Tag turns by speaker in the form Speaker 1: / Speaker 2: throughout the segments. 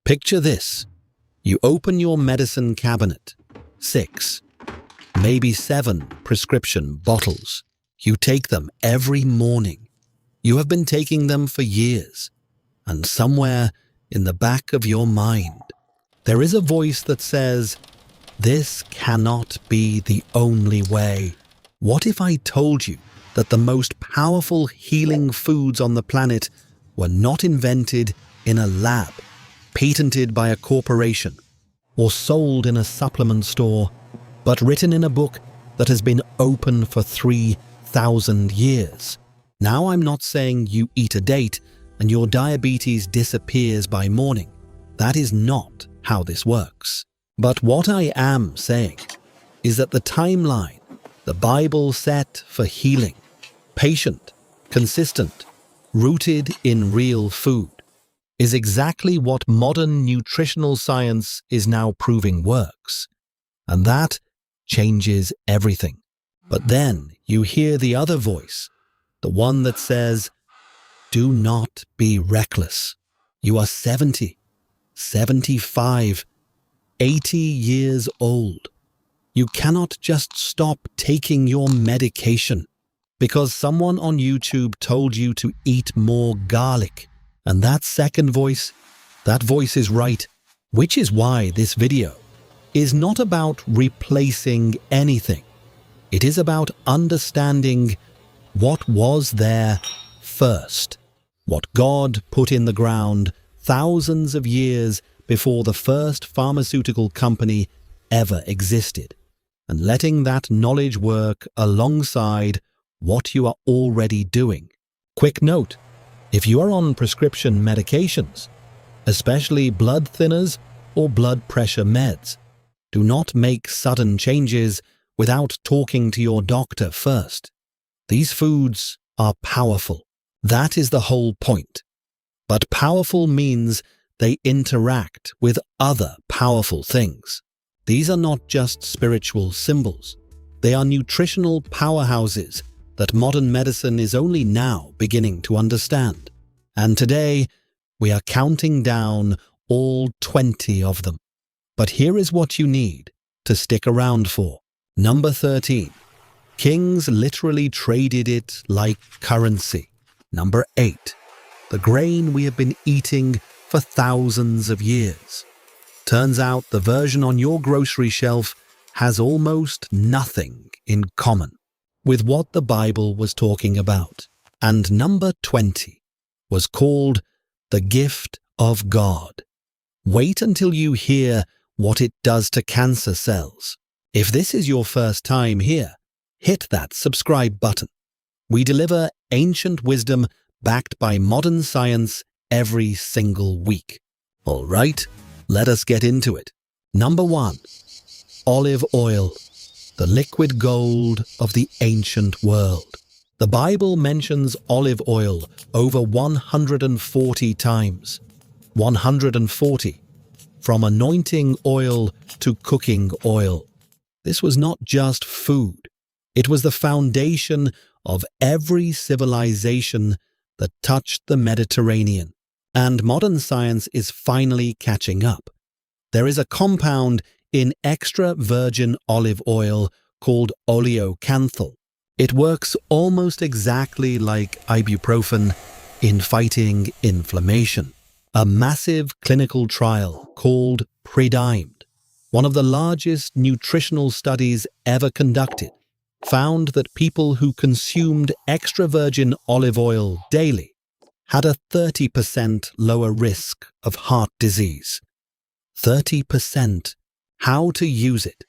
Speaker 1: Picture this. You open your medicine cabinet. 6, maybe 7 prescription bottles. You take them every morning. You have been taking them for years. And somewhere in the back of your mind, there is a voice that says, "This cannot be the only way." What if I told you that the most powerful healing foods on the planet were not invented in a lab, patented by a corporation, or sold in a supplement store, but written in a book that has been open for 3,000 years? Now, I'm not saying you eat a date and your diabetes disappears by morning. That is not how this works. But what I am saying is that the timeline the Bible set for healing, patient, consistent, rooted in real food, is exactly what modern nutritional science is now proving works. And that changes everything. But then you hear the other voice, the one that says, "Do not be reckless. You are 70, 75, 80 years old. You cannot just stop taking your medication because someone on YouTube told you to eat more garlic." And that second voice, that voice is right, which is why this video is not about replacing anything. It is about understanding what was there first, what God put in the ground thousands of years before the first pharmaceutical company ever existed, and letting that knowledge work alongside what you are already doing. Quick note, if you are on prescription medications, especially blood thinners or blood pressure meds, do not make sudden changes without talking to your doctor first. These foods are powerful. That is the whole point. But powerful means they interact with other powerful things. These are not just spiritual symbols. They are nutritional powerhouses that modern medicine is only now beginning to understand. And today, we are counting down all 20 of them. But here is what you need to stick around for. Number 13. Kings literally traded it like currency. Number 8. The grain we have been eating for thousands of years. Turns out the version on your grocery shelf has almost nothing in common with what the Bible was talking about. And number 20 was called the gift of God. Wait until you hear what it does to cancer cells. If this is your first time here, hit that subscribe button. We deliver ancient wisdom backed by modern science every single week. All right, let us get into it. Number 1, olive oil, the liquid gold of the ancient world. The Bible mentions olive oil over 140 times. 140. From anointing oil to cooking oil. This was not just food. It was the foundation of every civilization that touched the Mediterranean. And modern science is finally catching up. There is a compound in extra virgin olive oil called oleocanthal. It works almost exactly like ibuprofen in fighting inflammation. A massive clinical trial called Prebiotic, one of the largest nutritional studies ever conducted, found that people who consumed extra virgin olive oil daily had a 30% lower risk of heart disease. 30%. How to use it.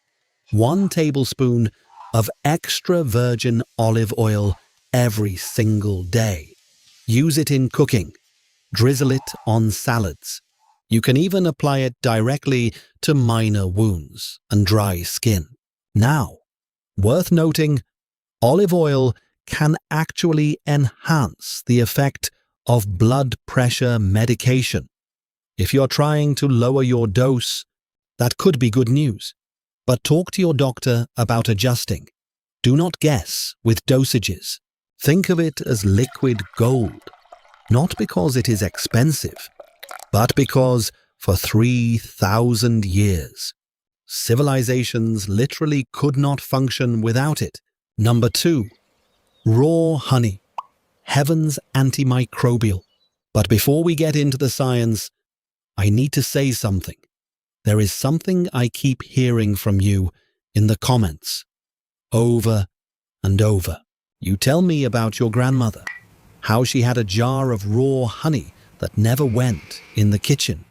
Speaker 1: 1 tablespoon of extra virgin olive oil every single day. Use it in cooking. Drizzle it on salads. You can even apply it directly to minor wounds and dry skin. Now, worth noting, olive oil can actually enhance the effect of blood pressure medication. If you're trying to lower your dose, that could be good news. But talk to your doctor about adjusting. Do not guess with dosages. Think of it as liquid gold. Not because it is expensive, but because for 3,000 years. Civilizations literally could not function without it. Number 2. Raw honey, heaven's antimicrobial. But before we get into the science, I need to say something. There is something I keep hearing from you in the comments, over and over. You tell me about your grandmother, how she had a jar of raw honey that never went in the kitchen.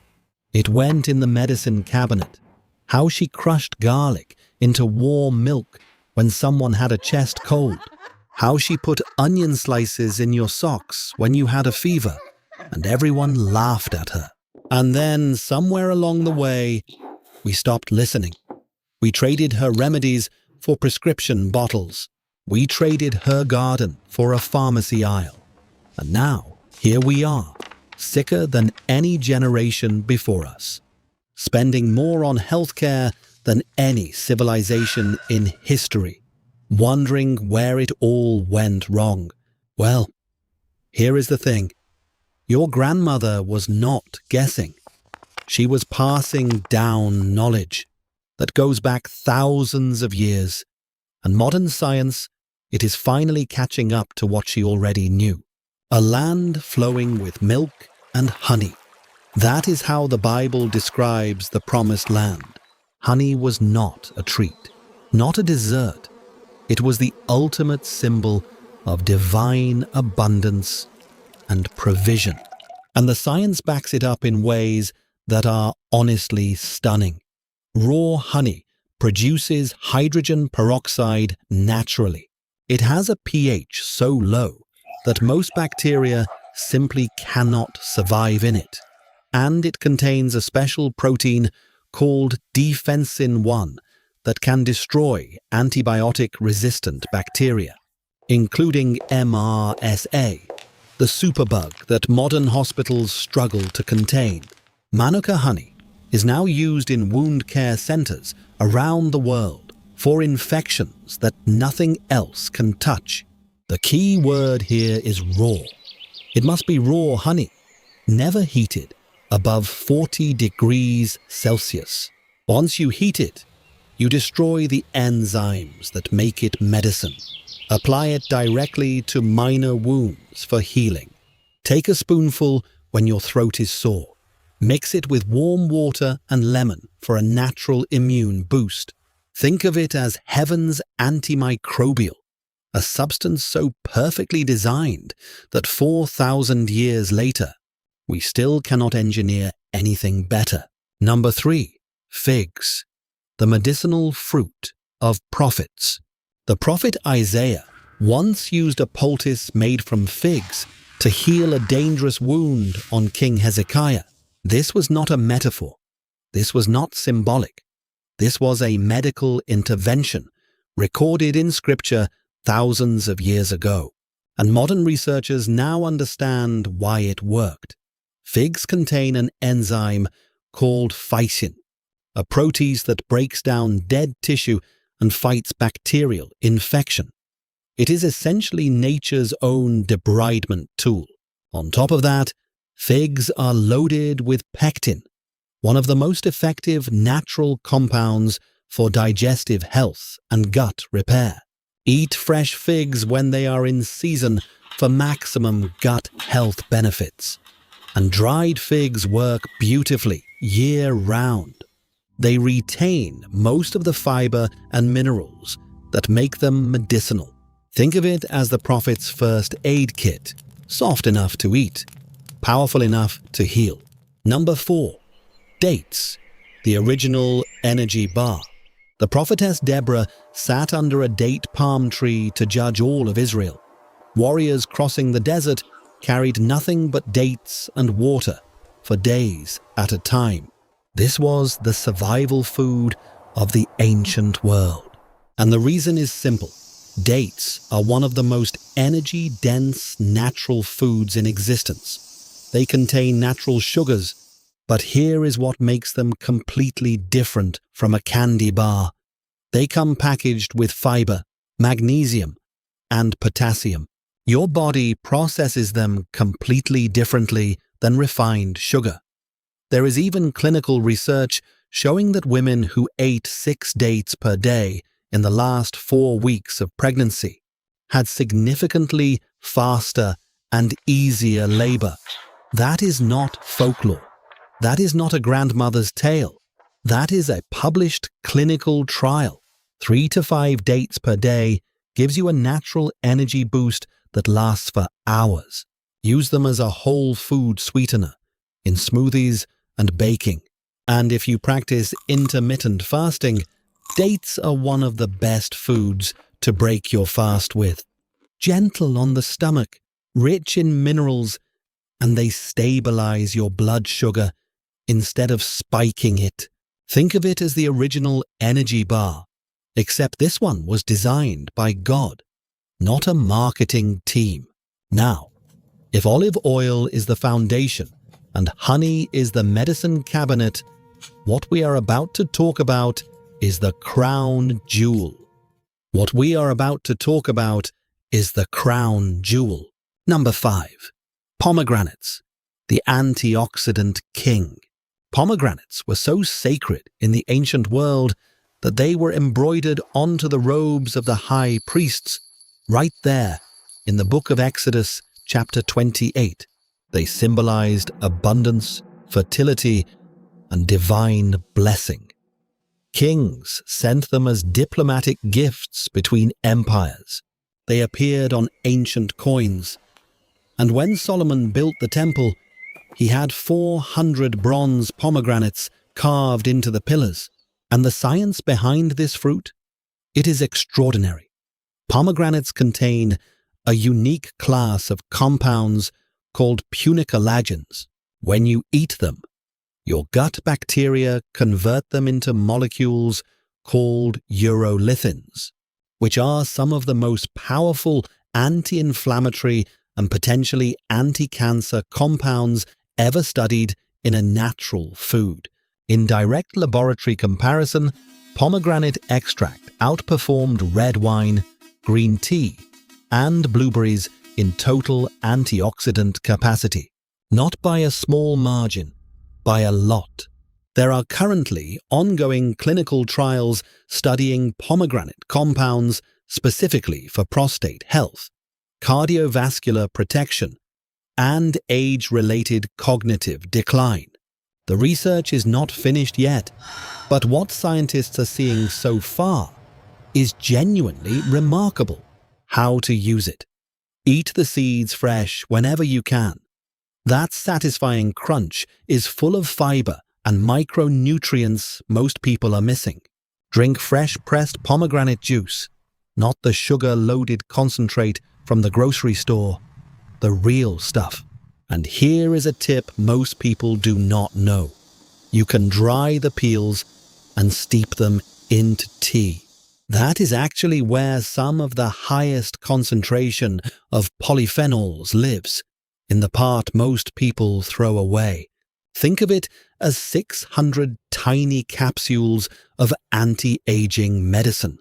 Speaker 1: It went in the medicine cabinet. How she crushed garlic into warm milk when someone had a chest cold. How she put onion slices in your socks when you had a fever, and everyone laughed at her. And then, somewhere along the way, we stopped listening. We traded her remedies for prescription bottles. We traded her garden for a pharmacy aisle. And now, here we are, sicker than any generation before us, spending more on healthcare than any civilization in history, wondering where it all went wrong. Well, here is the thing. Your grandmother was not guessing. She was passing down knowledge that goes back thousands of years, and modern science, it is finally catching up to what she already knew. A land flowing with milk and honey. That is how the Bible describes the promised land. Honey was not a treat, not a dessert. It was the ultimate symbol of divine abundance and provision. And the science backs it up in ways that are honestly stunning. Raw honey produces hydrogen peroxide naturally. It has a pH so low that most bacteria simply cannot survive in it. And it contains a special protein called defensin-1 that can destroy antibiotic-resistant bacteria, including MRSA, the superbug that modern hospitals struggle to contain. Manuka honey is now used in wound care centers around the world for infections that nothing else can touch. The key word here is raw. It must be raw honey, never heated above 40 degrees Celsius. Once you heat it, you destroy the enzymes that make it medicine. Apply it directly to minor wounds for healing. Take a spoonful when your throat is sore. Mix it with warm water and lemon for a natural immune boost. Think of it as heaven's antimicrobial, a substance so perfectly designed that 4,000 years later, we still cannot engineer anything better. Number 3, figs, the medicinal fruit of prophets. The prophet Isaiah once used a poultice made from figs to heal a dangerous wound on King Hezekiah. This was not a metaphor. This was not symbolic. This was a medical intervention recorded in scripture thousands of years ago. And modern researchers now understand why it worked. Figs contain an enzyme called phycin, a protease that breaks down dead tissue and fights bacterial infection. It is essentially nature's own debridement tool. On top of that, figs are loaded with pectin, one of the most effective natural compounds for digestive health and gut repair. Eat fresh figs when they are in season for maximum gut health benefits. And dried figs work beautifully year-round. They retain most of the fiber and minerals that make them medicinal. Think of it as the prophet's first aid kit, soft enough to eat, powerful enough to heal. Number 4, dates, the original energy bar. The prophetess Deborah sat under a date palm tree to judge all of Israel. Warriors crossing the desert carried nothing but dates and water for days at a time. This was the survival food of the ancient world. And the reason is simple. Dates are one of the most energy-dense natural foods in existence. They contain natural sugars, but here is what makes them completely different from a candy bar. They come packaged with fiber, magnesium, and potassium. Your body processes them completely differently than refined sugar. There is even clinical research showing that women who ate 6 dates per day in the last 4 weeks of pregnancy had significantly faster and easier labor. That is not folklore. That is not a grandmother's tale. That is a published clinical trial. 3 to 5 dates per day gives you a natural energy boost that lasts for hours. Use them as a whole food sweetener in smoothies and baking. And if you practice intermittent fasting, dates are one of the best foods to break your fast with. Gentle on the stomach, rich in minerals, and they stabilize your blood sugar instead of spiking it. Think of it as the original energy bar, except this one was designed by God, not a marketing team. Now, if olive oil is the foundation and honey is the medicine cabinet, what we are about to talk about is the crown jewel. What we are about to talk about is the crown jewel. Number 5. Pomegranates, the antioxidant king. Pomegranates were so sacred in the ancient world that they were embroidered onto the robes of the high priests. Right there, in the book of Exodus, chapter 28, they symbolized abundance, fertility, and divine blessing. Kings sent them as diplomatic gifts between empires. They appeared on ancient coins. And when Solomon built the temple, he had 400 bronze pomegranates carved into the pillars. And the science behind this fruit? It is extraordinary. Pomegranates contain a unique class of compounds called punicolagens. When you eat them, your gut bacteria convert them into molecules called urolithins, which are some of the most powerful anti-inflammatory and potentially anti-cancer compounds ever studied in a natural food. In direct laboratory comparison, pomegranate extract outperformed red wine, green tea, and blueberries in total antioxidant capacity. Not by a small margin, by a lot. There are currently ongoing clinical trials studying pomegranate compounds specifically for prostate health, cardiovascular protection, and age-related cognitive decline. The research is not finished yet, but what scientists are seeing so far is genuinely remarkable. How to use it. Eat the seeds fresh whenever you can. That satisfying crunch is full of fiber and micronutrients most people are missing. Drink fresh pressed pomegranate juice, not the sugar-loaded concentrate from the grocery store, the real stuff. And here is a tip most people do not know. You can dry the peels and steep them into tea. That is actually where some of the highest concentration of polyphenols lives, in the part most people throw away. Think of it as 600 tiny capsules of anti-aging medicine,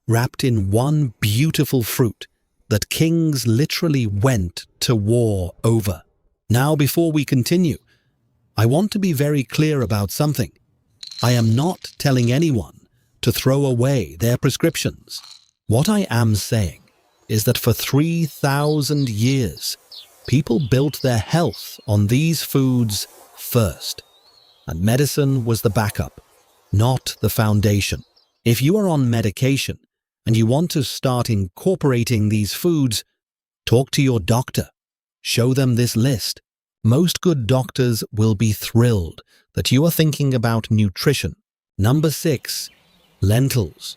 Speaker 1: wrapped in one beautiful fruit that kings literally went to war over. Now, before we continue, I want to be very clear about something. I am not telling anyone to throw away their prescriptions. What I am saying is that for 3,000 years, people built their health on these foods first, and medicine was the backup, not the foundation. If you are on medication and you want to start incorporating these foods, talk to your doctor. Show them this list. Most good doctors will be thrilled that you are thinking about nutrition. Number 6. Lentils,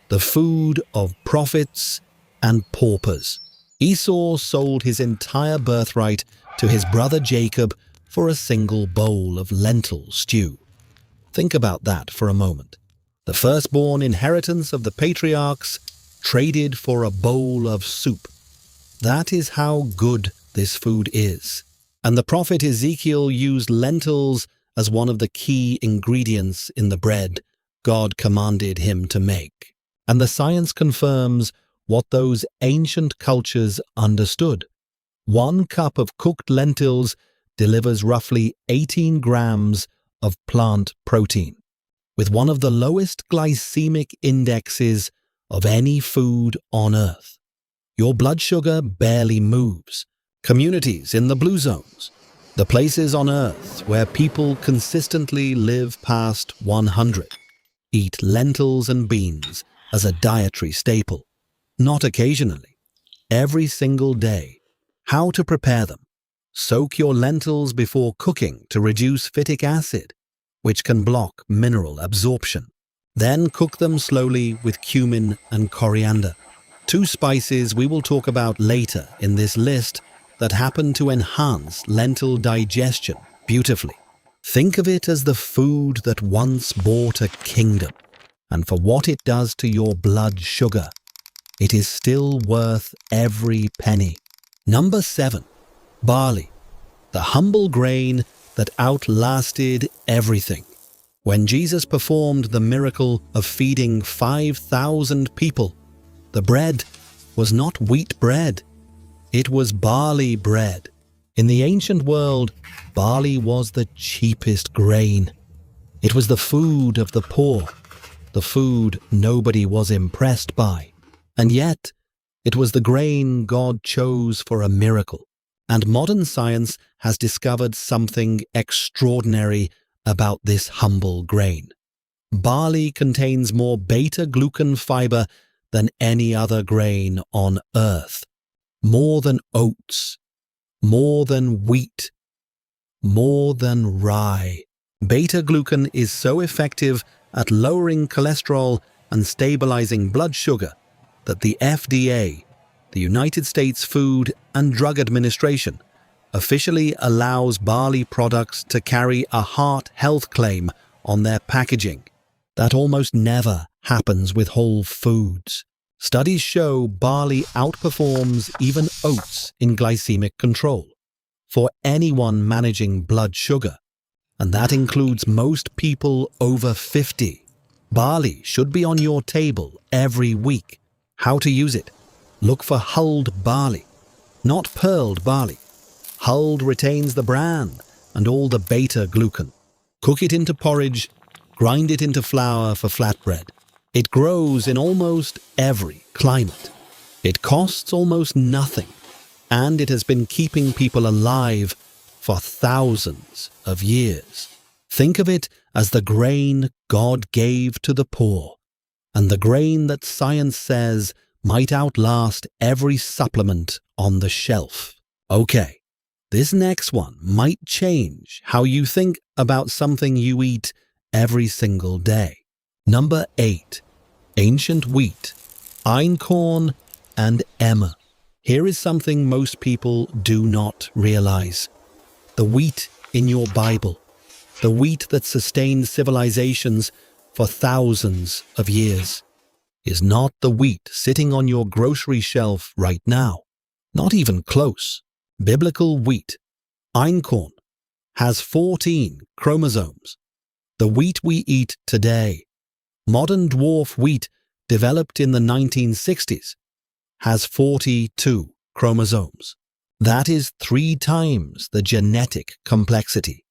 Speaker 1: the food of prophets and paupers. Esau sold his entire birthright to his brother Jacob for a single bowl of lentil stew. Think about that for a moment. The firstborn inheritance of the patriarchs traded for a bowl of soup. That is how good this food is. And the prophet Ezekiel used lentils as one of the key ingredients in the bread God commanded him to make. And the science confirms what those ancient cultures understood. 1 cup of cooked lentils delivers roughly 18 grams of plant protein, with one of the lowest glycemic indexes of any food on Earth. Your blood sugar barely moves. Communities in the blue zones, the places on Earth where people consistently live past 100, eat lentils and beans as a dietary staple. Not occasionally, every single day. How to prepare them? Soak your lentils before cooking to reduce phytic acid, which can block mineral absorption. Then cook them slowly with cumin and coriander, two spices we will talk about later in this list that happen to enhance lentil digestion beautifully. Think of it as the food that once bought a kingdom, and for what it does to your blood sugar, it is still worth every penny. Number 7. Barley, the humble grain that outlasted everything. When Jesus performed the miracle of feeding 5,000 people, the bread was not wheat bread, it was barley bread. In the ancient world, barley was the cheapest grain. It was the food of the poor, the food nobody was impressed by. And yet, it was the grain God chose for a miracle. And modern science has discovered something extraordinary about this humble grain. Barley contains more beta-glucan fiber than any other grain on Earth. More than oats, more than wheat, more than rye. Beta-glucan is so effective at lowering cholesterol and stabilizing blood sugar that the FDA, the United States Food and Drug Administration, officially allows barley products to carry a heart health claim on their packaging. That almost never happens with whole foods. Studies show barley outperforms even oats in glycemic control for anyone managing blood sugar, and that includes most people over 50. Barley should be on your table every week. How to use it? Look for hulled barley, not pearled barley. Hulled retains the bran and all the beta-glucan. Cook it into porridge, grind it into flour for flatbread. It grows in almost every climate. It costs almost nothing, and it has been keeping people alive for thousands of years. Think of it as the grain God gave to the poor, and the grain that science says might outlast every supplement on the shelf. Okay, this next one might change how you think about something you eat every single day. Number 8. Ancient wheat, Einkorn and Emmer. Here is something most people do not realize. The wheat in your Bible, the wheat that sustained civilizations for thousands of years, is not the wheat sitting on your grocery shelf right now. Not even close. Biblical wheat, Einkorn, has 14 chromosomes. The wheat we eat today, modern dwarf wheat developed in the 1960s, has 42 chromosomes. That is 3 times the genetic complexity.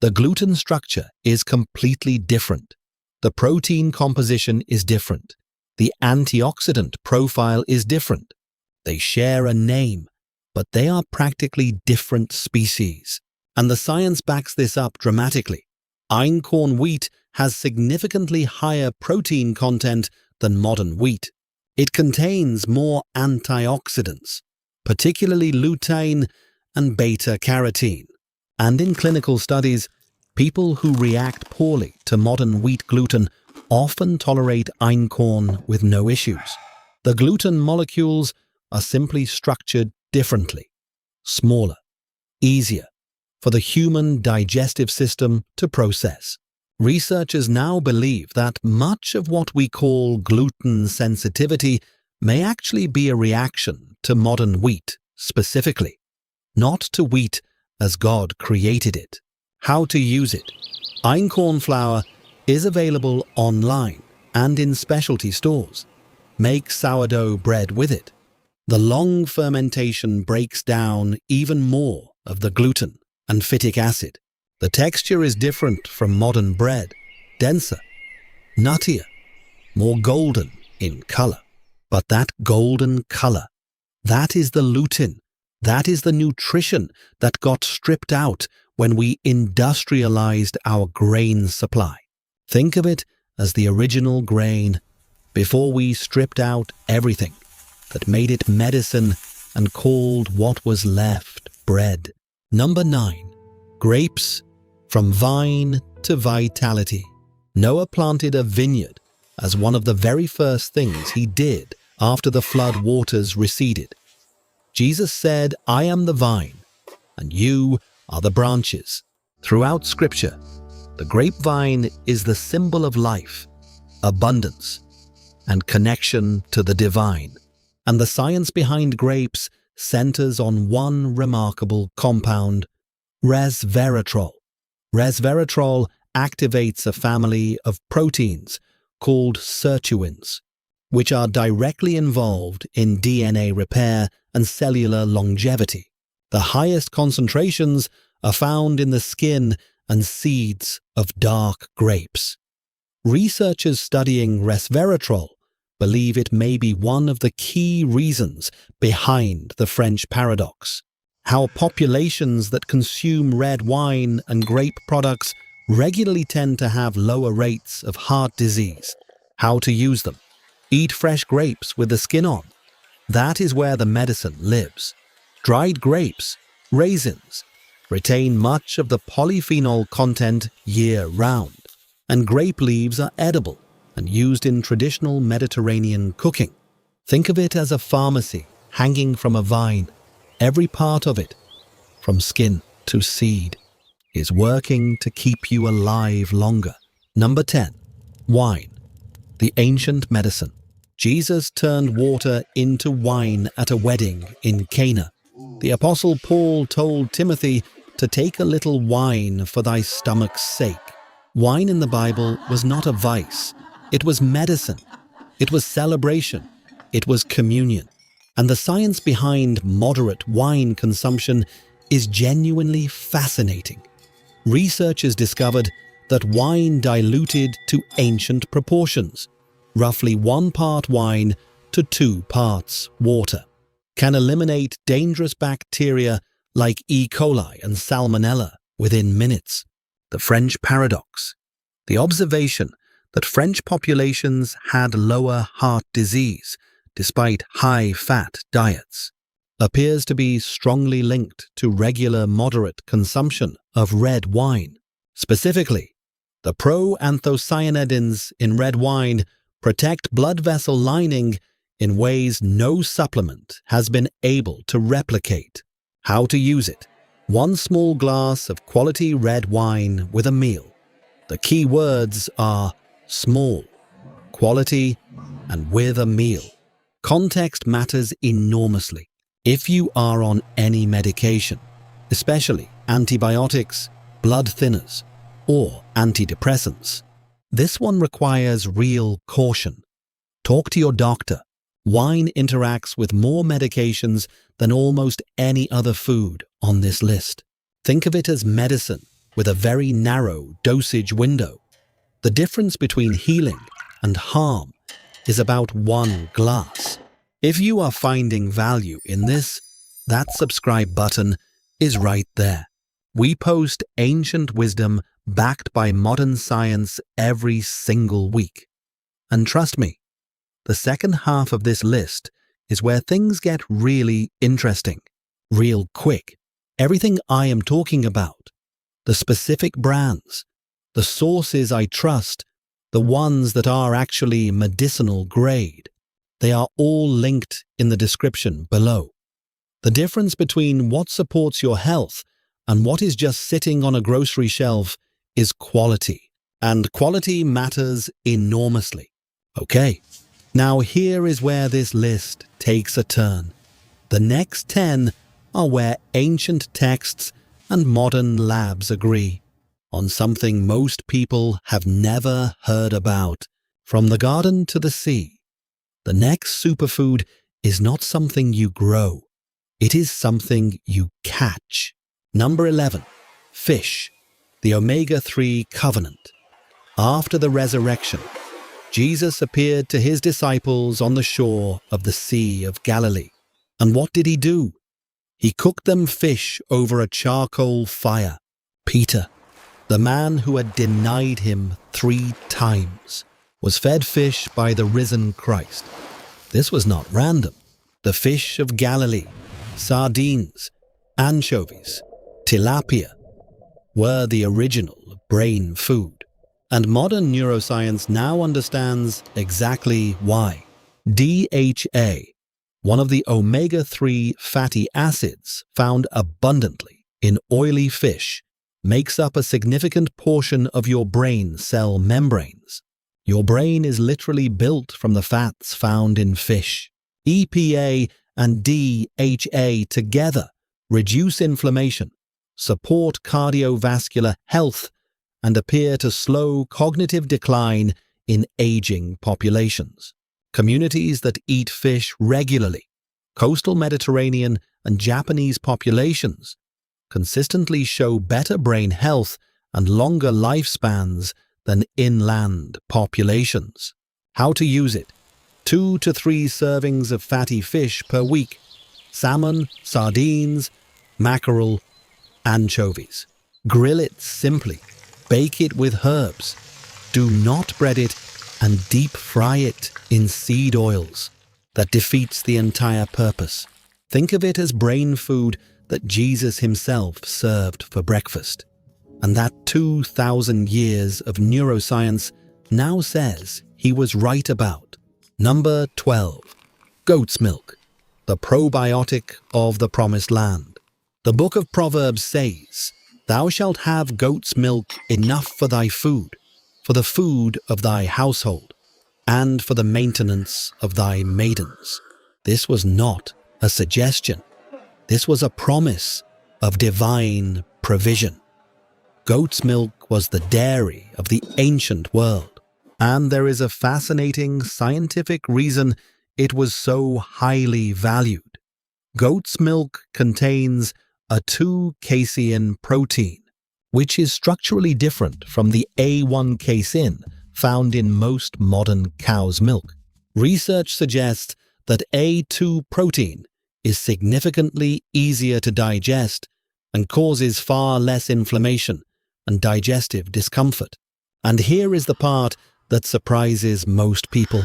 Speaker 1: The gluten structure is completely different. The protein composition is different. The antioxidant profile is different. They share a name, but they are practically different species. And the science backs this up dramatically. Einkorn wheat has significantly higher protein content than modern wheat. It contains more antioxidants, particularly lutein and beta-carotene. And in clinical studies, people who react poorly to modern wheat gluten often tolerate Einkorn with no issues. The gluten molecules are simply structured differently, smaller, easier for the human digestive system to process. Researchers now believe that much of what we call gluten sensitivity may actually be a reaction to modern wheat specifically, not to wheat as God created it. How to use it? Einkorn flour is available online and in specialty stores. Make sourdough bread with it. The long fermentation breaks down even more of the gluten and phytic acid, The texture is different from modern bread, denser, nuttier, more golden in color. But that golden color, that is the lutein, that is the nutrition that got stripped out when we industrialized our grain supply. Think of it as the original grain before we stripped out everything that made it medicine and called what was left bread. Number 9. Grapes from vine to vitality. Noah planted a vineyard as one of the very first things he did after the flood waters receded. Jesus said, "I am the vine, and you are the branches." Throughout Scripture, the grapevine is the symbol of life, abundance, and connection to the divine. And the science behind grapes centers on one remarkable compound, resveratrol. Resveratrol activates a family of proteins called sirtuins, which are directly involved in DNA repair and cellular longevity. The highest concentrations are found in the skin and seeds of dark grapes. Researchers studying resveratrol believe it may be one of the key reasons behind the French paradox, how populations that consume red wine and grape products regularly tend to have lower rates of heart disease. How to use them. Eat fresh grapes with the skin on. That is where the medicine lives. Dried grapes, raisins, retain much of the polyphenol content year-round, and grape leaves are edible and used in traditional Mediterranean cooking. Think of it as a pharmacy hanging from a vine. Every part of it, from skin to seed, is working to keep you alive longer. Number 10. Wine, the ancient medicine. Jesus turned water into wine at a wedding in Cana. The Apostle Paul told Timothy to take a little wine for thy stomach's sake. Wine in the Bible was not a vice. It was medicine. It was celebration. It was communion. And the science behind moderate wine consumption is genuinely fascinating. Researchers discovered that wine diluted to ancient proportions, roughly 1 part wine to 2 parts water, can eliminate dangerous bacteria like E. coli and Salmonella within minutes. The French paradox. The observation that French populations had lower heart disease despite high-fat diets appears to be strongly linked to regular moderate consumption of red wine. Specifically, the proanthocyanidins in red wine protect blood vessel lining in ways no supplement has been able to replicate. How to use it. 1 small glass of quality red wine with a meal. The key words are small, quality, and with a meal. Context matters enormously. If you are on any medication, especially antibiotics, blood thinners, or antidepressants, this one requires real caution. Talk to your doctor. Wine interacts with more medications than almost any other food on this list. Think of it as medicine with a very narrow dosage window. The difference between healing and harm is about 1 glass. If you are finding value in this, that subscribe button is right there. We post ancient wisdom backed by modern science every single week. And trust me, the second half of this list is where things get really interesting, real quick. Everything I am talking about, the specific brands, the sources I trust, the ones that are actually medicinal grade, they are all linked in the description below. The difference between what supports your health and what is just sitting on a grocery shelf is quality, and quality matters enormously. Okay, now here is where this list takes a turn. The next 10 are where ancient texts and modern labs agree on something most people have never heard about. From the garden to the sea, the next superfood is not something you grow. It is something you catch. Number 11. Fish. the omega-3 covenant. After the resurrection, Jesus appeared to his disciples on the shore of the Sea of Galilee. And what did he do? He cooked them fish over a charcoal fire. Peter, the man who had denied him 3 times, was fed fish by the risen Christ. This was not random. The fish of Galilee, sardines, anchovies, tilapia, were the original brain food. And modern neuroscience now understands exactly why. DHA, one of the omega-3 fatty acids found abundantly in oily fish, makes up a significant portion of your brain cell membranes. Your brain is literally built from the fats found in fish. EPA and DHA together reduce inflammation, support cardiovascular health, and appear to slow cognitive decline in aging populations. Communities that eat fish regularly, coastal Mediterranean and Japanese populations, consistently show better brain health and longer lifespans than inland populations. How to use it? 2 to 3 servings of fatty fish per week. Salmon, sardines, mackerel, anchovies. Grill it simply. Bake it with herbs. Do not bread it and deep fry it in seed oils. That defeats the entire purpose. Think of it as brain food that Jesus himself served for breakfast. And that 2,000 years of neuroscience now says he was right about. Number 12. Goat's milk, the probiotic of the promised land. The book of Proverbs says, "Thou shalt have goat's milk enough for thy food, for the food of thy household, and for the maintenance of thy maidens." This was not a suggestion. This was a promise of divine provision. Goat's milk was the dairy of the ancient world, and there is a fascinating scientific reason it was so highly valued. Goat's milk contains a 2-casein protein, which is structurally different from the A1-casein found in most modern cow's milk. Research suggests that A2 protein is significantly easier to digest and causes far less inflammation and digestive discomfort. And here is the part that surprises most people.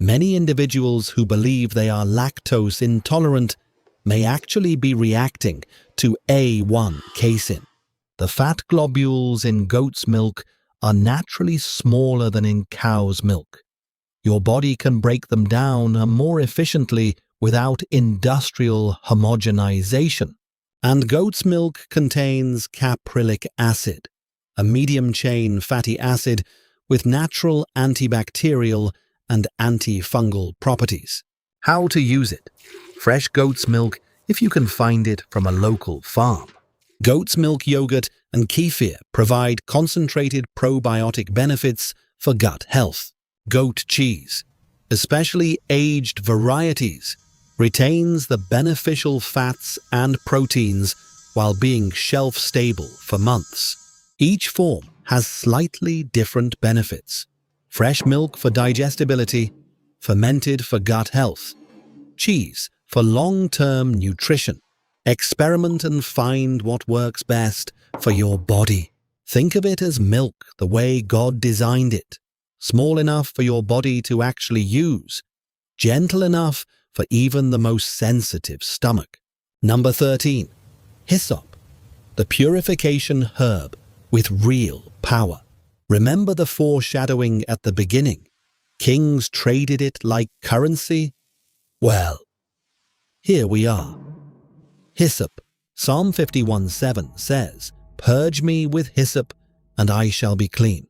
Speaker 1: Many individuals who believe they are lactose intolerant may actually be reacting to A1 casein. The fat globules in goat's milk are naturally smaller than in cow's milk. Your body can break them down more efficiently without industrial homogenization. And goat's milk contains caprylic acid, a medium-chain fatty acid with natural antibacterial and antifungal properties. How to use it? Fresh goat's milk if you can find it from a local farm. Goat's milk yogurt and kefir provide concentrated probiotic benefits for gut health. Goat cheese, especially aged varieties, retains the beneficial fats and proteins while being shelf-stable for months. Each form has slightly different benefits. Fresh milk for digestibility, fermented for gut health, cheese for long-term nutrition. Experiment and find what works best for your body. Think of it as milk the way God designed it. Small enough for your body to actually use, gentle enough for even the most sensitive stomach. Number 13. Hyssop, the purification herb with real power. Remember the foreshadowing at the beginning? Kings traded it like currency? Well, here we are. Hyssop, Psalm 51:7 says, "Purge me with hyssop, and I shall be clean."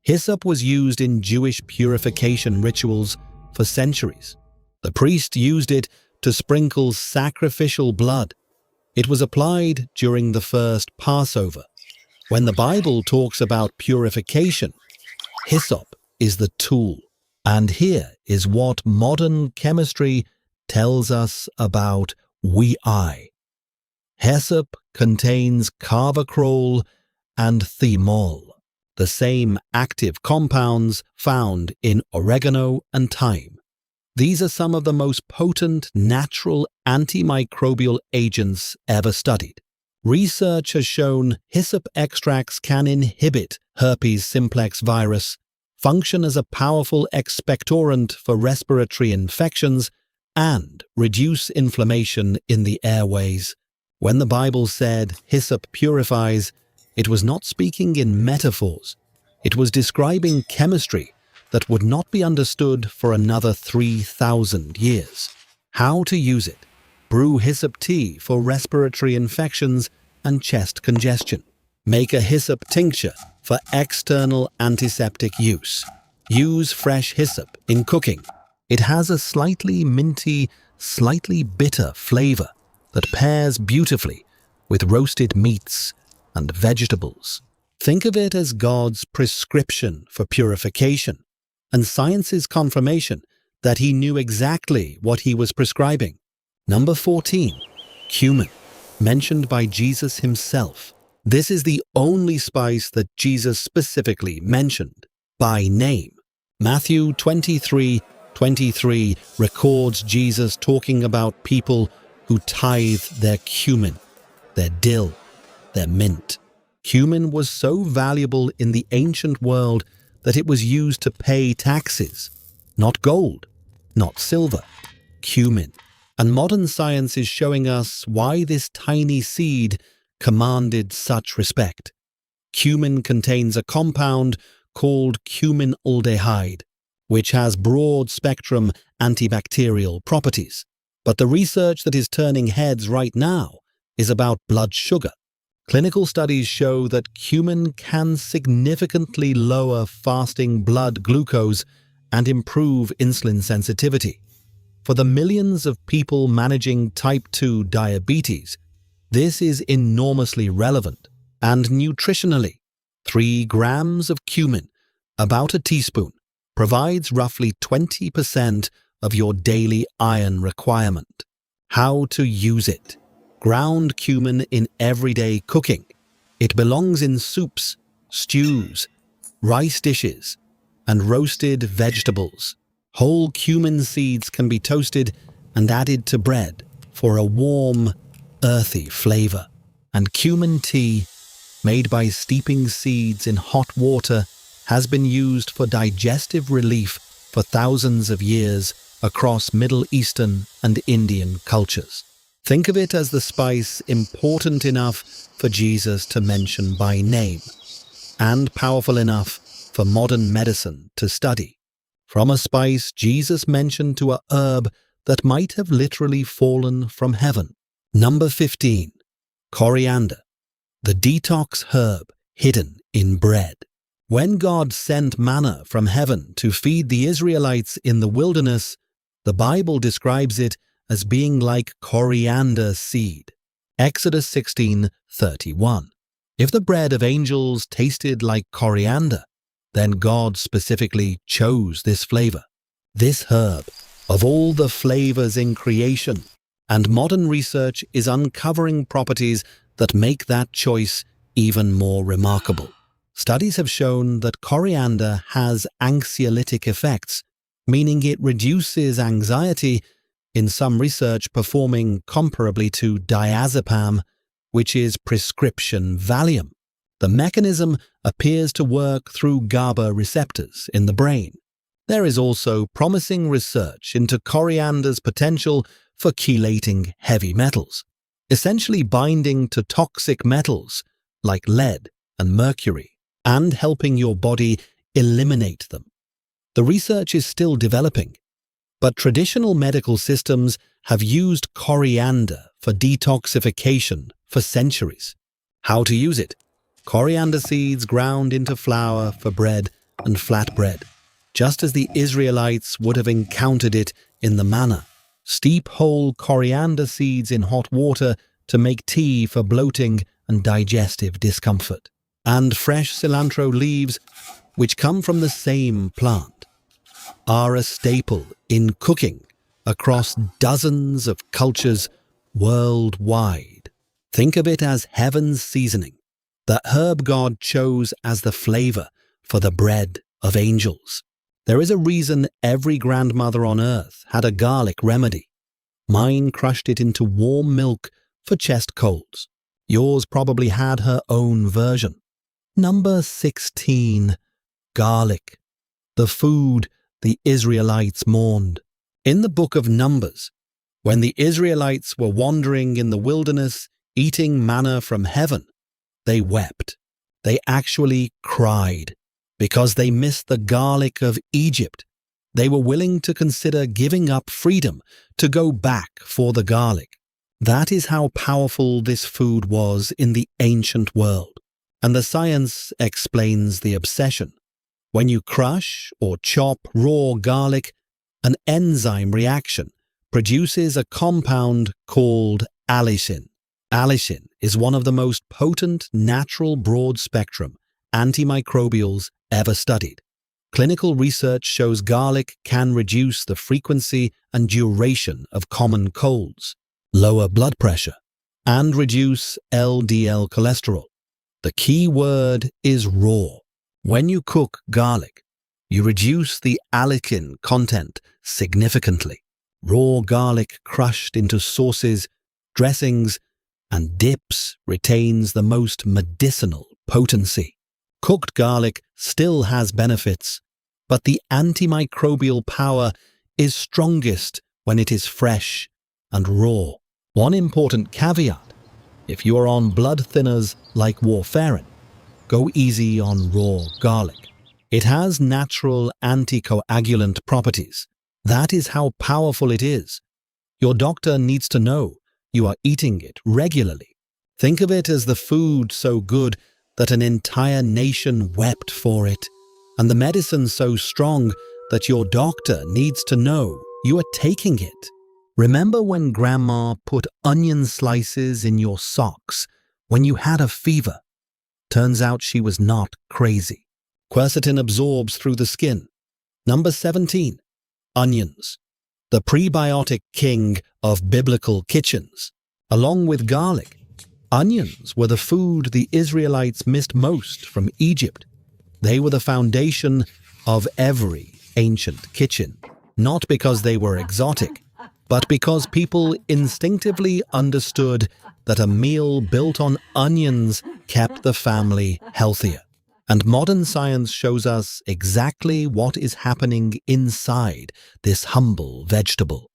Speaker 1: Hyssop was used in Jewish purification rituals for centuries. The priest used it to sprinkle sacrificial blood. It was applied during the first Passover. When the Bible talks about purification, hyssop is the tool. And here is what modern chemistry tells us about wheat. Hyssop contains carvacrol and thymol, the same active compounds found in oregano and thyme. These are some of the most potent natural antimicrobial agents ever studied. Research has shown hyssop extracts can inhibit herpes simplex virus, function as a powerful expectorant for respiratory infections, and reduce inflammation in the airways. When the Bible said hyssop purifies, it was not speaking in metaphors. It was describing chemistry that would not be understood for another 3,000 years. How to use it. Brew hyssop tea for respiratory infections and chest congestion. Make a hyssop tincture for external antiseptic use. Use fresh hyssop in cooking. It has a slightly minty, slightly bitter flavor that pairs beautifully with roasted meats and vegetables. Think of it as God's prescription for purification and science's confirmation that he knew exactly what he was prescribing. Number 14. Cumin, mentioned by Jesus himself. This is the only spice that Jesus specifically mentioned by name. Matthew 23:23 records Jesus talking about people who tithe their cumin, their dill, their mint. Cumin was so valuable in the ancient world that it was used to pay taxes. Not gold, not silver, cumin. And modern science is showing us why this tiny seed commanded such respect. Cumin contains a compound called cuminaldehyde, which has broad-spectrum antibacterial properties. But the research that is turning heads right now is about blood sugar. Clinical studies show that cumin can significantly lower fasting blood glucose and improve insulin sensitivity. For the millions of people managing type 2 diabetes, this is enormously relevant. And nutritionally, 3 grams of cumin, about a teaspoon, provides roughly 20% of your daily iron requirement. How to use it. Ground cumin in everyday cooking. It belongs in soups, stews, rice dishes, and roasted vegetables. Whole cumin seeds can be toasted and added to bread for a warm, earthy flavor. And cumin tea, made by steeping seeds in hot water, has been used for digestive relief for thousands of years across Middle Eastern and Indian cultures. Think of it as the spice important enough for Jesus to mention by name, and powerful enough for modern medicine to study. From a spice Jesus mentioned to a herb that might have literally fallen from heaven. Number 15. Coriander, the detox herb hidden in bread. When God sent manna from heaven to feed the Israelites in the wilderness, the Bible describes it as being like coriander seed. Exodus 16:31. If the bread of angels tasted like coriander, then God specifically chose this flavor. This herb, of all the flavors in creation, and modern research is uncovering properties that make that choice even more remarkable. Studies have shown that coriander has anxiolytic effects, meaning it reduces anxiety, in some research performing comparably to diazepam, which is prescription Valium. The mechanism appears to work through GABA receptors in the brain. There is also promising research into coriander's potential for chelating heavy metals, essentially binding to toxic metals like lead and mercury, and helping your body eliminate them. The research is still developing, but traditional medical systems have used coriander for detoxification for centuries. How to use it? Coriander seeds ground into flour for bread and flatbread, just as the Israelites would have encountered it in the manna. Steep whole coriander seeds in hot water to make tea for bloating and digestive discomfort. And fresh cilantro leaves, which come from the same plant, are a staple in cooking across dozens of cultures worldwide. Think of it as heaven's seasoning, that herb God chose as the flavor for the bread of angels. There is a reason every grandmother on earth had a garlic remedy. Mine crushed it into warm milk for chest colds. Yours probably had her own version. Number 16. Garlic. The food the Israelites mourned. In the book of Numbers, when the Israelites were wandering in the wilderness, eating manna from heaven, they wept. They actually cried because they missed the garlic of Egypt. They were willing to consider giving up freedom to go back for the garlic. That is how powerful this food was in the ancient world. And the science explains the obsession. When you crush or chop raw garlic, an enzyme reaction produces a compound called allicin. Allicin is one of the most potent natural broad-spectrum antimicrobials ever studied. Clinical research shows garlic can reduce the frequency and duration of common colds, lower blood pressure, and reduce LDL cholesterol. The key word is raw. When you cook garlic, you reduce the allicin content significantly. Raw garlic crushed into sauces, dressings, and dips retains the most medicinal potency. Cooked garlic still has benefits, but the antimicrobial power is strongest when it is fresh and raw. One important caveat: if you are on blood thinners like warfarin, go easy on raw garlic. It has natural anticoagulant properties. That is how powerful it is. Your doctor needs to know you are eating it regularly. Think of it as the food so good that an entire nation wept for it, and the medicine so strong that your doctor needs to know you are taking it. Remember when Grandma put onion slices in your socks when you had a fever? Turns out she was not crazy. Quercetin absorbs through the skin. Number 17. Onions. The prebiotic king of biblical kitchens. Along with garlic, onions were the food the Israelites missed most from Egypt. They were the foundation of every ancient kitchen, not because they were exotic, but because people instinctively understood that a meal built on onions kept the family healthier. And modern science shows us exactly what is happening inside this humble vegetable.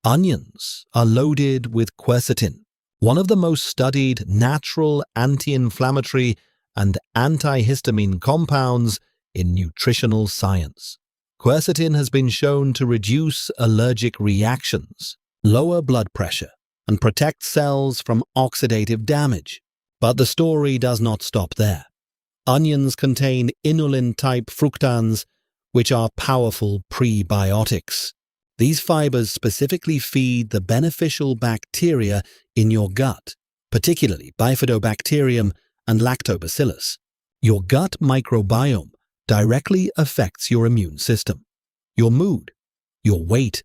Speaker 1: Onions are loaded with quercetin, one of the most studied natural anti-inflammatory and antihistamine compounds in nutritional science. Quercetin has been shown to reduce allergic reactions, lower blood pressure, and protect cells from oxidative damage. But the story does not stop there. Onions contain inulin-type fructans, which are powerful prebiotics. These fibers specifically feed the beneficial bacteria in your gut, particularly Bifidobacterium and Lactobacillus. Your gut microbiome directly affects your immune system, your mood, your weight,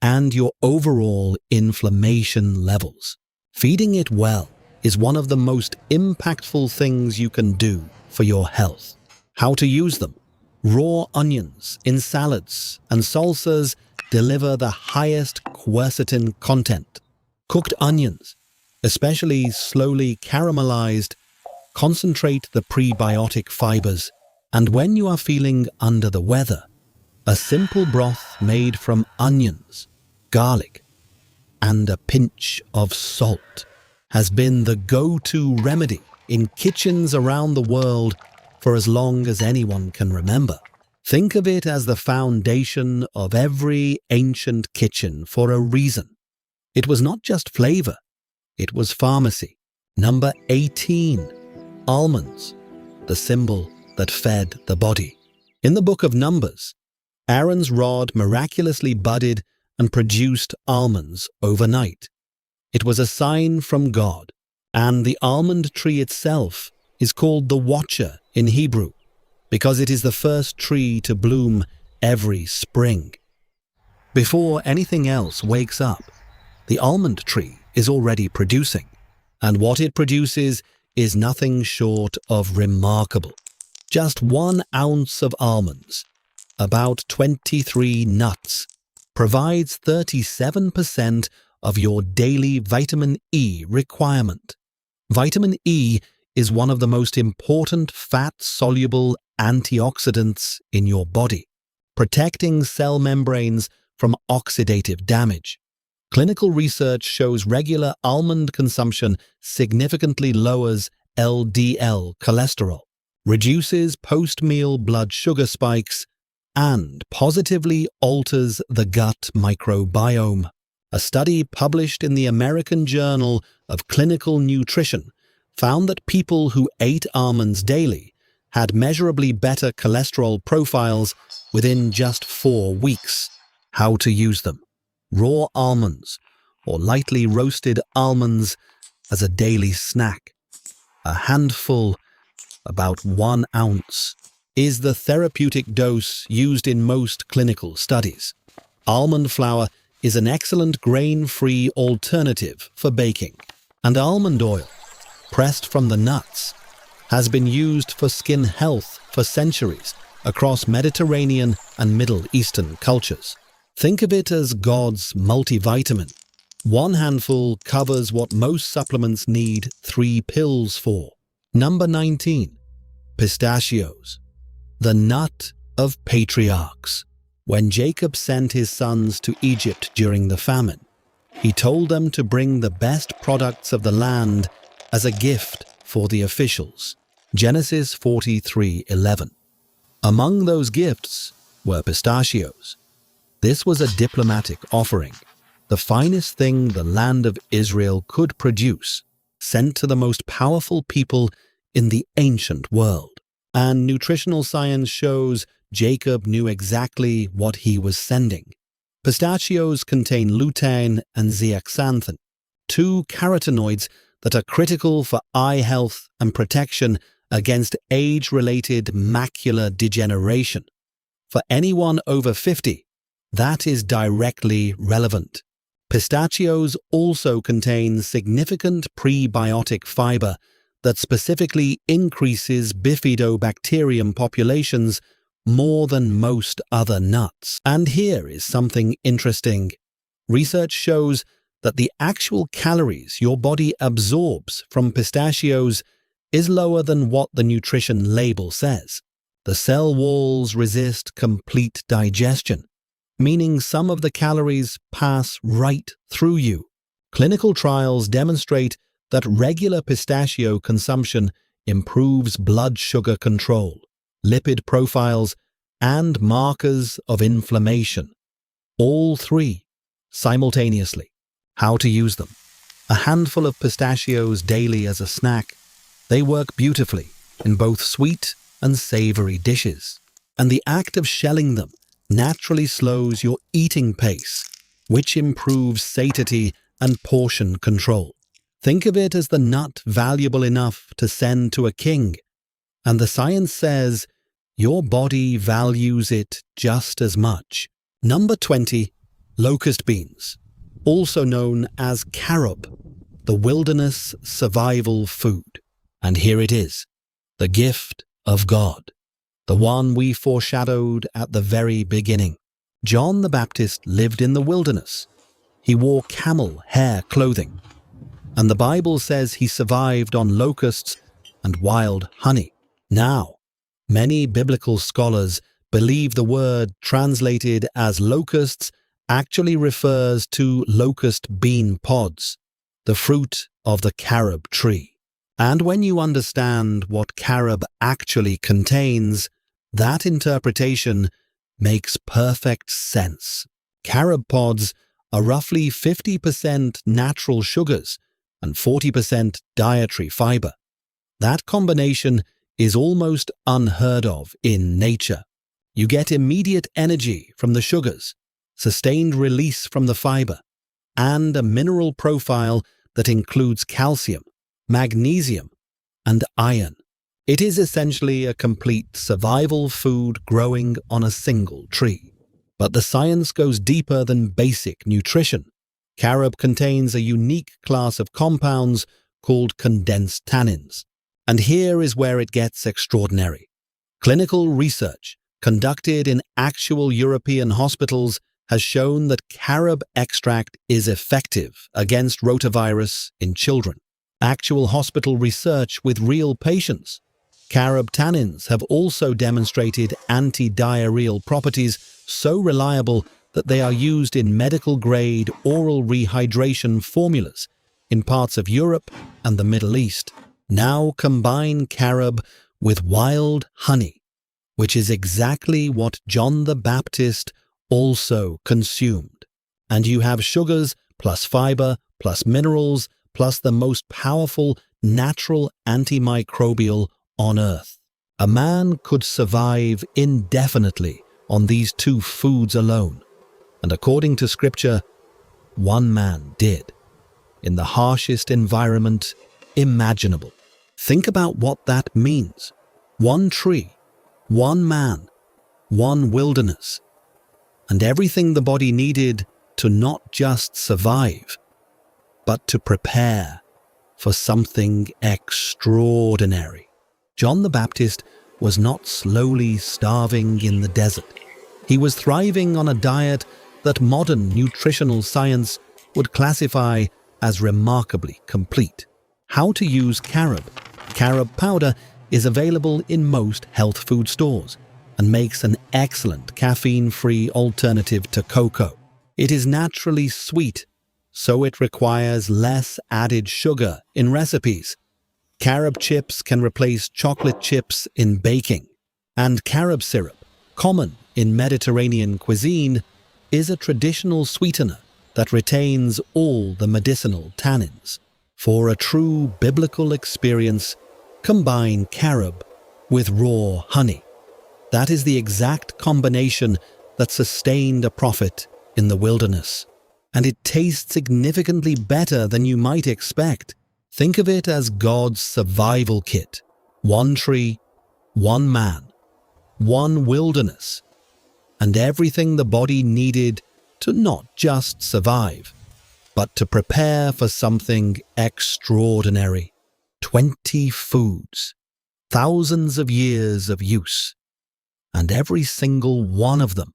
Speaker 1: and your overall inflammation levels. Feeding it well is one of the most impactful things you can do for your health. How to use them? Raw onions in salads and salsas deliver the highest quercetin content. Cooked onions, especially slowly caramelized, concentrate the prebiotic fibers. And when you are feeling under the weather, a simple broth made from onions, garlic, and a pinch of salt has been the go-to remedy in kitchens around the world for as long as anyone can remember. Think of it as the foundation of every ancient kitchen for a reason. It was not just flavor, it was pharmacy. Number 18. Almonds, the symbol that fed the body. In the book of Numbers, Aaron's rod miraculously budded and produced almonds overnight. It was a sign from God, and the almond tree itself is called the Watcher in Hebrew, because it is the first tree to bloom every spring. Before anything else wakes up, the almond tree is already producing, and what it produces is nothing short of remarkable. Just 1 ounce of almonds, about 23 nuts, provides 37% of your daily vitamin E requirement. Vitamin E is one of the most important fat-soluble antioxidants in your body, protecting cell membranes from oxidative damage. Clinical research shows regular almond consumption significantly lowers LDL cholesterol, reduces post-meal blood sugar spikes, and positively alters the gut microbiome. A study published in the American Journal of Clinical Nutrition found that people who ate almonds daily had measurably better cholesterol profiles within just 4 weeks. How to use them: raw almonds or lightly roasted almonds as a daily snack. A handful, about 1 ounce, is the therapeutic dose used in most clinical studies. Almond flour is an excellent grain-free alternative for baking, and almond oil, pressed from the nuts, has been used for skin health for centuries across Mediterranean and Middle Eastern cultures. Think of it as God's multivitamin. 1 handful covers what most supplements need 3 pills for. Number 19. Pistachios, the nut of patriarchs. When Jacob sent his sons to Egypt during the famine, he told them to bring the best products of the land as a gift for the officials. Genesis 43:11. Among those gifts were pistachios. This was a diplomatic offering, the finest thing the land of Israel could produce, sent to the most powerful people in the ancient world. And nutritional science shows Jacob knew exactly what he was sending. Pistachios contain lutein and zeaxanthin, 2 carotenoids that are critical for eye health and protection against age-related macular degeneration. For anyone over 50, that is directly relevant. Pistachios also contain significant prebiotic fiber that specifically increases bifidobacterium populations more than most other nuts. And here is something interesting. Research shows that the actual calories your body absorbs from pistachios is lower than what the nutrition label says. The cell walls resist complete digestion, meaning some of the calories pass right through you. Clinical trials demonstrate that regular pistachio consumption improves blood sugar control, lipid profiles, and markers of inflammation. All 3 simultaneously. How to use them: a handful of pistachios daily as a snack. They work beautifully in both sweet and savory dishes, and the act of shelling them naturally slows your eating pace, which improves satiety and portion control. Think of it as the nut valuable enough to send to a king, and the science says your body values it just as much. Number 20. Locust beans, also known as carob, the wilderness survival food. And here it is, the gift of God, the one we foreshadowed at the very beginning. John the Baptist lived in the wilderness. He wore camel hair clothing, and the Bible says he survived on locusts and wild honey. Now, many biblical scholars believe the word translated as locusts actually refers to locust bean pods, the fruit of the carob tree. And when you understand what carob actually contains, that interpretation makes perfect sense. Carob pods are roughly 50% natural sugars and 40% dietary fiber. That combination is almost unheard of in nature. You get immediate energy from the sugars, sustained release from the fiber, and a mineral profile that includes calcium, magnesium, and iron. It is essentially a complete survival food growing on a single tree. But the science goes deeper than basic nutrition. Carob contains a unique class of compounds called condensed tannins. And here is where it gets extraordinary. Clinical research conducted in actual European hospitals has shown that carob extract is effective against rotavirus in children. Actual hospital research with real patients. Carob tannins have also demonstrated anti-diarrheal properties so reliable that they are used in medical-grade oral rehydration formulas in parts of Europe and the Middle East. Now combine carob with wild honey, which is exactly what John the Baptist also consumed. And you have sugars plus fiber plus minerals plus the most powerful natural antimicrobial on earth. A man could survive indefinitely on these two foods alone. And according to scripture, one man did, in the harshest environment imaginable. Think about what that means. One tree, one man, one wilderness, and everything the body needed to not just survive, but to prepare for something extraordinary. John the Baptist was not slowly starving in the desert. He was thriving on a diet that modern nutritional science would classify as remarkably complete. How to use carob. Carob powder is available in most health food stores and makes an excellent caffeine-free alternative to cocoa. It is naturally sweet, so it requires less added sugar in recipes. Carob chips can replace chocolate chips in baking, and carob syrup, common in Mediterranean cuisine, is a traditional sweetener that retains all the medicinal tannins. For a true biblical experience, combine carob with raw honey. That is the exact combination that sustained a prophet in the wilderness. And it tastes significantly better than you might expect. Think of it as God's survival kit. One tree, one man, one wilderness, and everything the body needed to not just survive, but to prepare for something extraordinary. 20 foods, thousands of years of use, and every single one of them,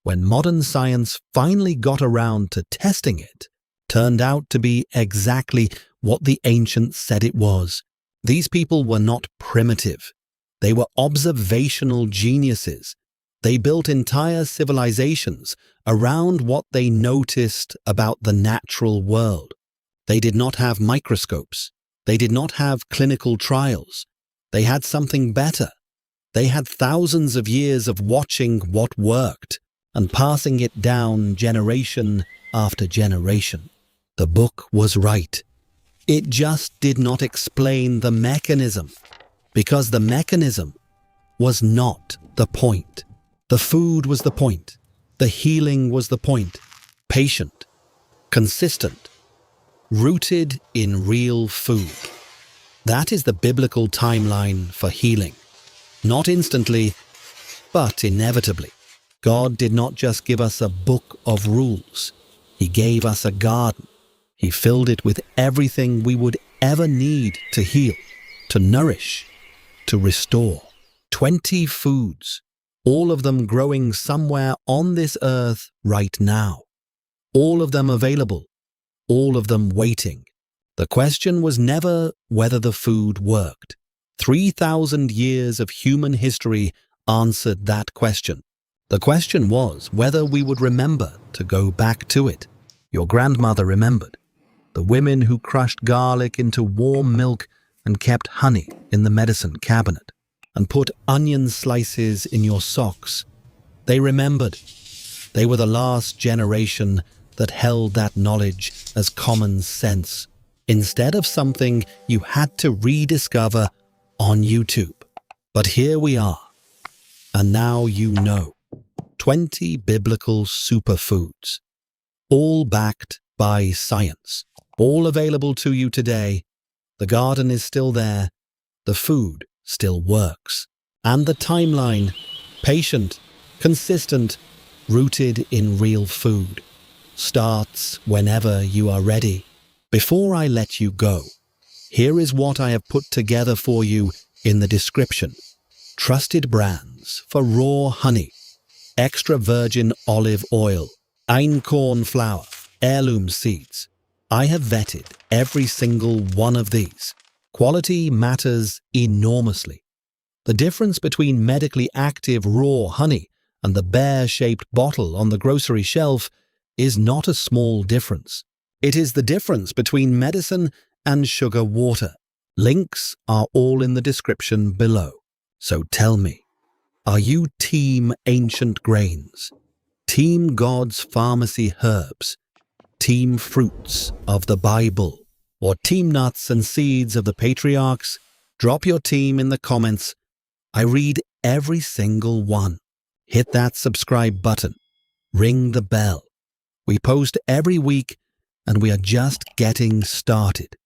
Speaker 1: when modern science finally got around to testing it, turned out to be exactly what the ancients said it was. These people were not primitive. They were observational geniuses. They built entire civilizations around what they noticed about the natural world. They did not have microscopes. They did not have clinical trials. They had something better. They had thousands of years of watching what worked and passing it down generation after generation. The book was right. It just did not explain the mechanism, because the mechanism was not the point. The food was the point. The healing was the point. Patient, consistent, rooted in real food. That is the biblical timeline for healing. Not instantly, but inevitably. God did not just give us a book of rules. He gave us a garden. He filled it with everything we would ever need to heal, to nourish, to restore. 20 foods, all of them growing somewhere on this earth right now. All of them available, all of them waiting. The question was never whether the food worked. 3,000 years of human history answered that question. The question was whether we would remember to go back to it. Your grandmother remembered. The women who crushed garlic into warm milk and kept honey in the medicine cabinet and put onion slices in your socks. They remembered. They were the last generation that held that knowledge as common sense, instead of something you had to rediscover on YouTube. But here we are, and now you know. 20 biblical superfoods, all backed by science, all available to you today. The garden is still there, the food still works, and the timeline, patient, consistent, rooted in real food, starts whenever you are ready. Before I let you go, Here is what I have put together for you in the description. Trusted brands for raw honey, extra virgin olive oil, Einkorn flour, heirloom seeds. I have vetted every single one of these. Quality matters enormously. The difference between medically active raw honey and the bear-shaped bottle on the grocery shelf is not a small difference. It is the difference between medicine and sugar water. Links are all in the description below. So tell me, are you Team Ancient Grains, Team God's Pharmacy Herbs, Team Fruits of the Bible, or Team Nuts and Seeds of the Patriarchs? Drop your team in the comments. I read every single one. Hit that subscribe button. Ring the bell. We post every week and we are just getting started.